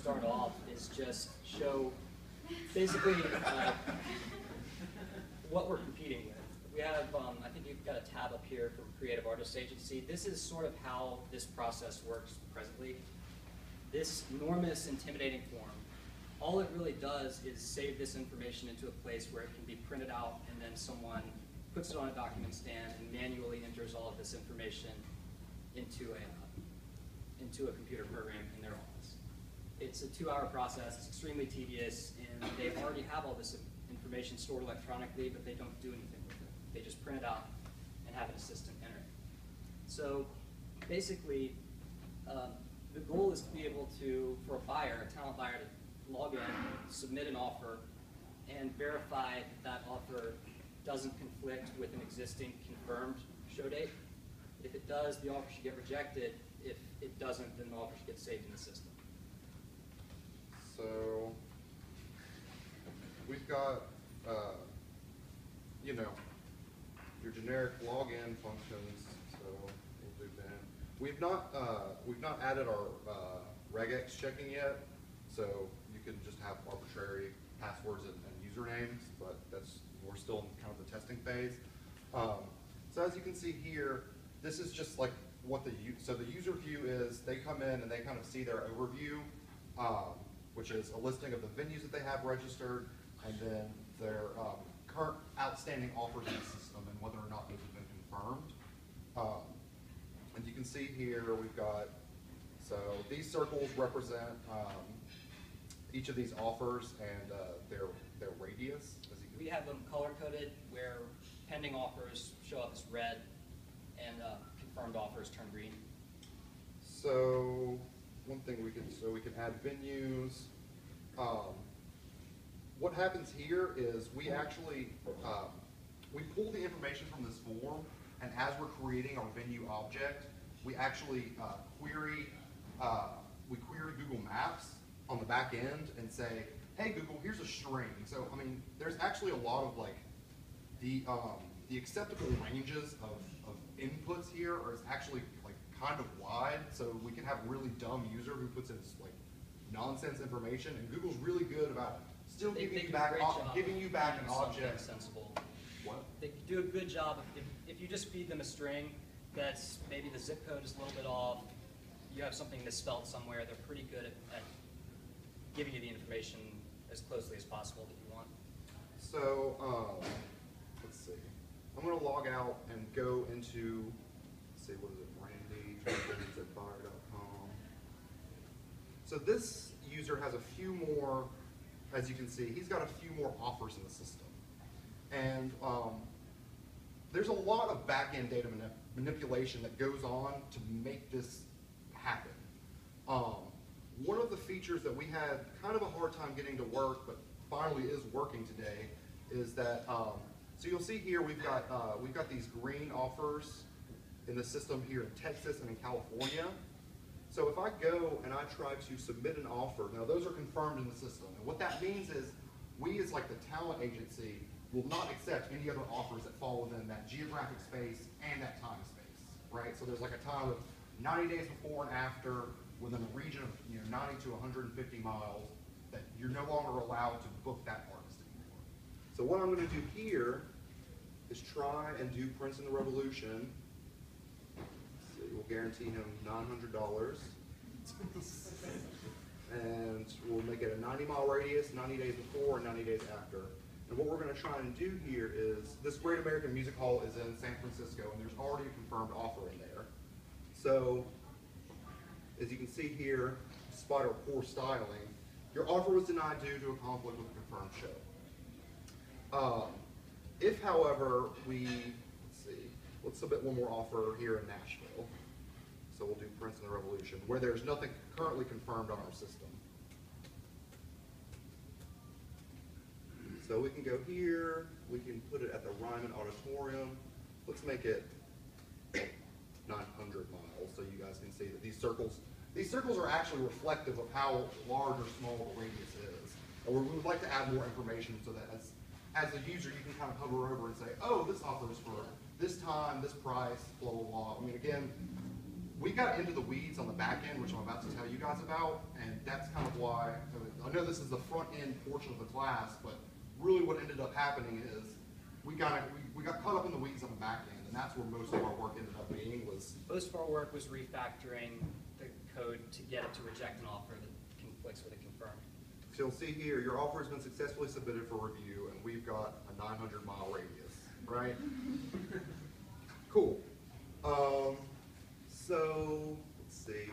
start off is just show basically what we're competing with. We have, I think you've got a tab up here from Creative Artists Agency. This is sort of how this process works presently. This enormous, intimidating form, all it really does is save this information into a place where it can be printed out and then someone puts it on a document stand and manually enters all of this information into a computer program in their office. It's a 2-hour process, it's extremely tedious, and they already have all this information stored electronically, but they don't do anything with it. They just print it out and have an assistant enter it. So basically, the goal is to be able to, for a buyer, a talent buyer, to log in, submit an offer, and verify that offer doesn't conflict with an existing confirmed show date. If it does, the offer should get rejected. If it doesn't, then the offer should get saved in the system. So we've got, you know, your generic login functions. So we'll do that. We've not added our regex checking yet. So you can just have arbitrary passwords and usernames, but we're still in kind of the testing phase. So as you can see here, this is just like what the user view is. They come in and they kind of see their overview, which is a listing of the venues that they have registered, and then their current outstanding offers in the system and whether or not those have been confirmed. And you can see here we've got, so these circles represent each of these offers and their radius. We have them color-coded where pending offers show up as red and confirmed offers turn green. So one thing we can add venues. What happens here is we actually we pull the information from this form, and as we're creating our venue object, we actually query Google Maps on the back end and say, hey Google, here's a string. So I mean, there's actually a lot of like the acceptable ranges of inputs here are actually like kind of wide. So we can have a really dumb user who puts in like nonsense information, and Google's really good about still giving you back an object. Sensible. What? They do a good job of, if you just feed them a string that's maybe the zip code is a little bit off, you have something misspelled somewhere, they're pretty good at giving you the information as closely as possible that you want. So let's see. I'm going to log out and go into, let's see, what is it, randy@fire.com. So this user has a few more, as you can see, he's got a few more offers in the system. And there's a lot of back-end data manipulation that goes on to make this happen. One of the features that we had kind of a hard time getting to work, but finally is working today, is that, so you'll see here we've got these green offers in the system here in Texas and in California. So if I go and I try to submit an offer, now those are confirmed in the system. And what that means is we as like the talent agency will not accept any other offers that fall within that geographic space and that time space, right? So there's like a time of 90 days before and after within a region of 90 to 150 miles that you're no longer allowed to book that artist anymore. So what I'm going to do here is try and do Prince and the Revolution. So we'll guarantee him $900. And we'll make it a 90-mile radius, 90 days before and 90 days after. And what we're going to try and do here is, this Great American Music Hall is in San Francisco, and there's already a confirmed offer in there. So, as you can see here, despite our poor styling, your offer was denied due to a conflict with a confirmed show. If, however, let's submit one more offer here in Nashville. So we'll do Prince and the Revolution, where there's nothing currently confirmed on our system. So we can go here, we can put it at the Ryman Auditorium. Let's make it 900 miles so you guys can see that these circles are actually reflective of how large or small the radius is. And we would like to add more information so that as a user you can kind of hover over and say, oh, this offer is for this time, this price, blah, blah, blah. I mean, again, we got into the weeds on the back end, which I'm about to tell you guys about, and that's kind of why, I know this is the front end portion of the class, but really what ended up happening is we got caught up in the weeds on the back end, and that's where most of our work ended up being was. Most of our work was refactoring the code to get it to reject an offer that conflicts with a confirmed. So you'll see here, your offer has been successfully submitted for review, and we've got a 900-mile radius, right? Cool. So let's see.